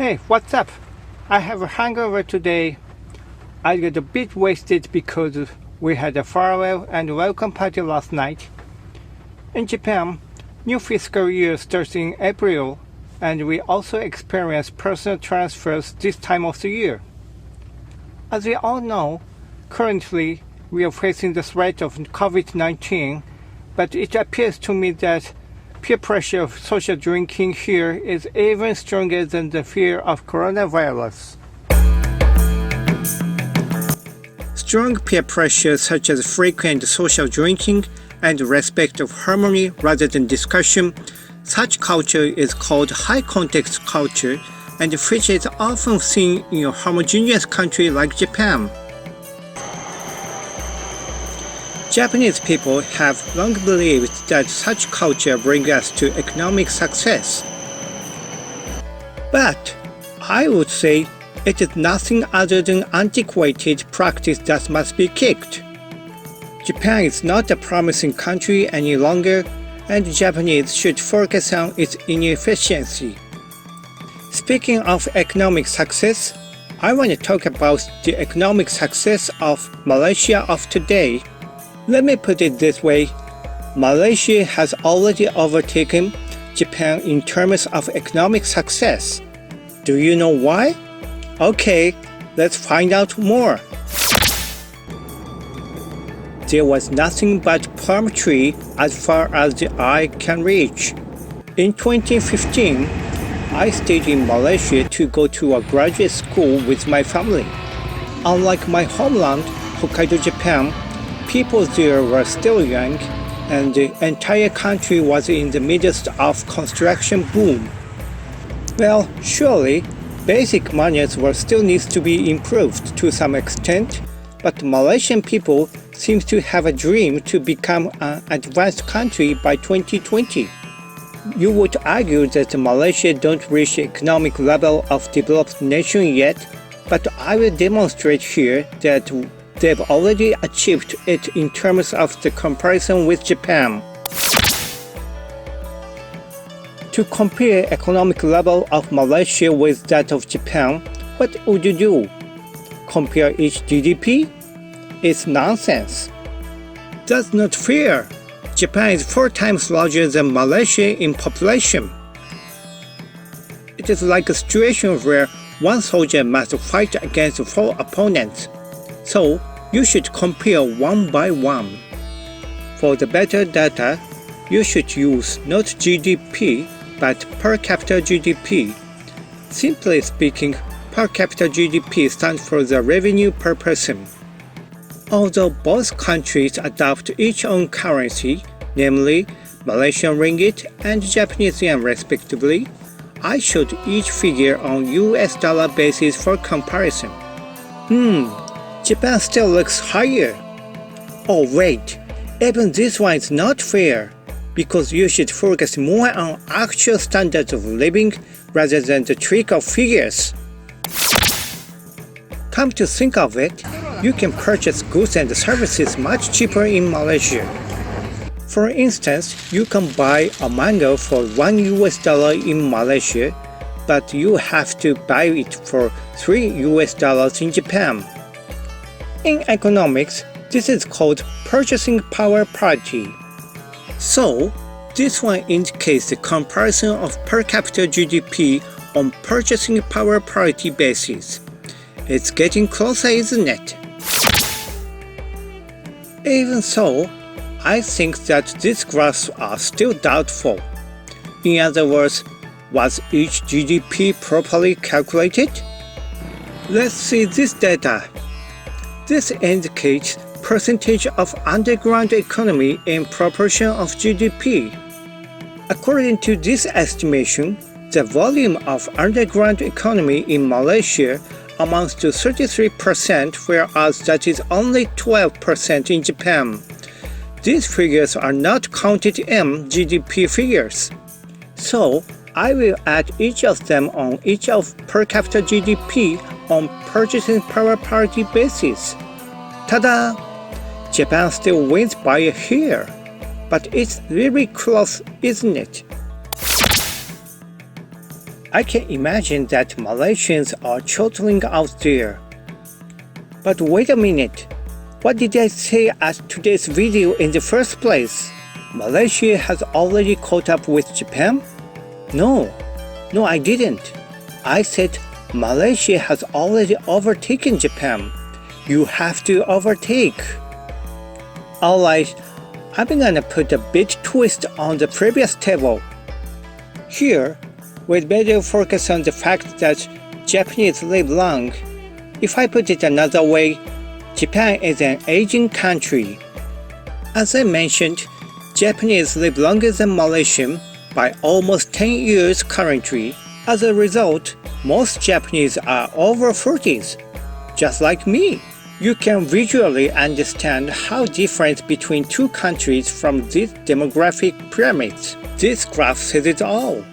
Hey, what's up? I have a hangover today. I got a bit wasted because we had a farewell and welcome party last night. In Japan, new fiscal year starts in April, and we also experience personal transfers this time of the year. As we all know, currently we are facing the threat of COVID-19, but it appears to me that peer pressure of social drinking here is even stronger than the fear of coronavirus. Strong peer pressure such as frequent social drinking and respect of harmony rather than discussion, such culture is called high context culture and which is often seen in a homogeneous country like Japan. Japanese people have long believed that such culture brings us to economic success. But I would say it is nothing other than antiquated practice that must be kicked. Japan is not a promising country any longer, and Japanese should focus on its inefficiency. Speaking of economic success, I want to talk about the economic success of Malaysia of today. Let me put it this way, Malaysia has already overtaken Japan in terms of economic success. Do you know why? Okay, let's find out more. There was nothing but palm tree as far as the eye can reach. In 2015, I stayed in Malaysia to go to a graduate school with my family. Unlike my homeland, Hokkaido, Japan, people there were still young, and the entire country was in the midst of construction boom. Well, surely, basic manners still needs to be improved to some extent, but Malaysian people seem to have a dream to become an advanced country by 2020. You would argue that Malaysia don't reach the economic level of developed nation yet, but I will demonstrate here that they've already achieved it in terms of the comparison with Japan. To compare economic level of Malaysia with that of Japan, what would you do? Compare each GDP? It's nonsense. That's not fair. Japan is 4 times larger than Malaysia in population. It is like a situation where one soldier must fight against 4 opponents. So, you should compare one by one. For the better data, you should use not GDP but per capita GDP. Simply speaking, per capita GDP stands for the revenue per person. Although both countries adopt each own currency, namely Malaysian ringgit and Japanese yen respectively, I showed each figure on US dollar basis for comparison. Japan still looks higher. Oh wait, even this one is not fair, because you should focus more on actual standards of living rather than the trick of figures. Come to think of it, you can purchase goods and services much cheaper in Malaysia. For instance, you can buy a mango for $1 in Malaysia, but you have to buy it for $3 in Japan. In economics, this is called purchasing power parity. So, this one indicates the comparison of per capita GDP on purchasing power parity basis. It's getting closer, isn't it? Even so, I think that these graphs are still doubtful. In other words, was each GDP properly calculated? Let's see this data. This indicates percentage of underground economy in proportion of GDP. According to this estimation, the volume of underground economy in Malaysia amounts to 33%, whereas that is only 12% in Japan. These figures are not counted in GDP figures. So, I will add each of them on each of per capita GDP on purchasing power parity basis. Ta-da! Japan still wins by a hair, but it's really close, isn't it? I can imagine that Malaysians are chortling out there. But wait a minute, what did I say at today's video in the first place? Malaysia has already caught up with Japan? No, I didn't. I said Malaysia has already overtaken Japan. You have to overtake. Alright, I'm gonna put a bit twist on the previous table. Here, we'd better focus on the fact that Japanese live long. If I put it another way, Japan is an aging country. As I mentioned, Japanese live longer than Malaysian by almost 10 years currently. As a result, most Japanese are over 40s, just like me. You can visually understand how different between two countries from these demographic pyramids. This graph says it all.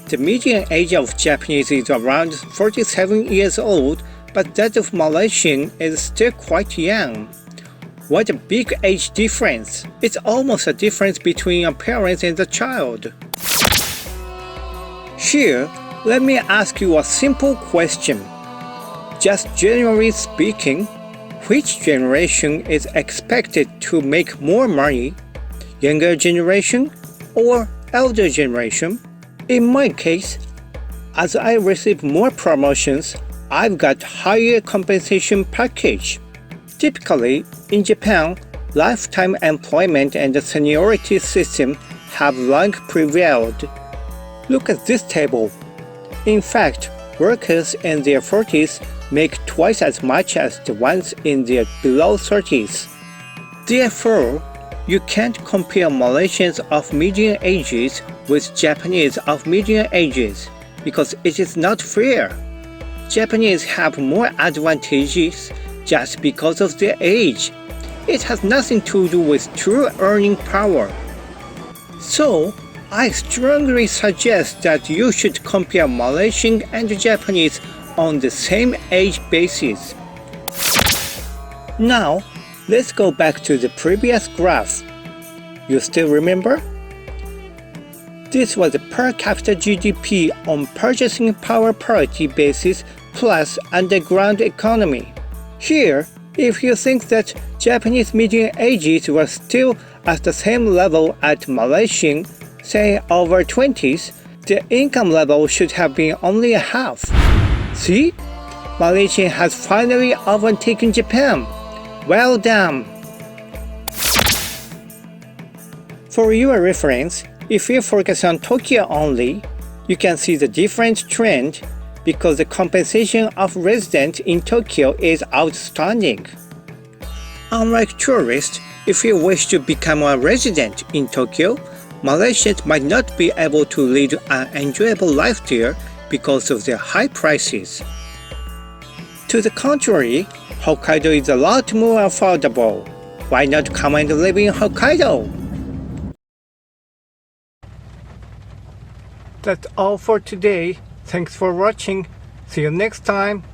The median age of Japanese is around 47 years old, but that of Malaysian is still quite young. What a big age difference! It's almost a difference between a parent and a child. Here, let me ask you a simple question. Just generally speaking, which generation is expected to make more money? Younger generation or elder generation? In my case, as I receive more promotions, I've got higher compensation package. Typically, in Japan, lifetime employment and the seniority system have long prevailed. Look at this table. In fact, workers in their 40s make twice as much as the ones in their below 30s. Therefore, you can't compare Malaysians of median ages with Japanese of median ages because it is not fair. Japanese have more advantages just because of their age. It has nothing to do with true earning power. So, I strongly suggest that you should compare Malaysian and Japanese on the same age basis. Now, let's go back to the previous graph. You still remember? This was a per capita GDP on purchasing power parity basis plus underground economy. Here, if you think that Japanese median ages were still at the same level as Malaysian, say over 20s, the income level should have been only a half. See? Malaysia has finally overtaken Japan. Well done! For your reference, if you focus on Tokyo only, you can see the different trend because the compensation of residents in Tokyo is outstanding. Unlike tourists, if you wish to become a resident in Tokyo, Malaysians might not be able to lead an enjoyable life there because of their high prices. To the contrary, Hokkaido is a lot more affordable. Why not come and live in Hokkaido? That's all for today. Thanks for watching. See you next time.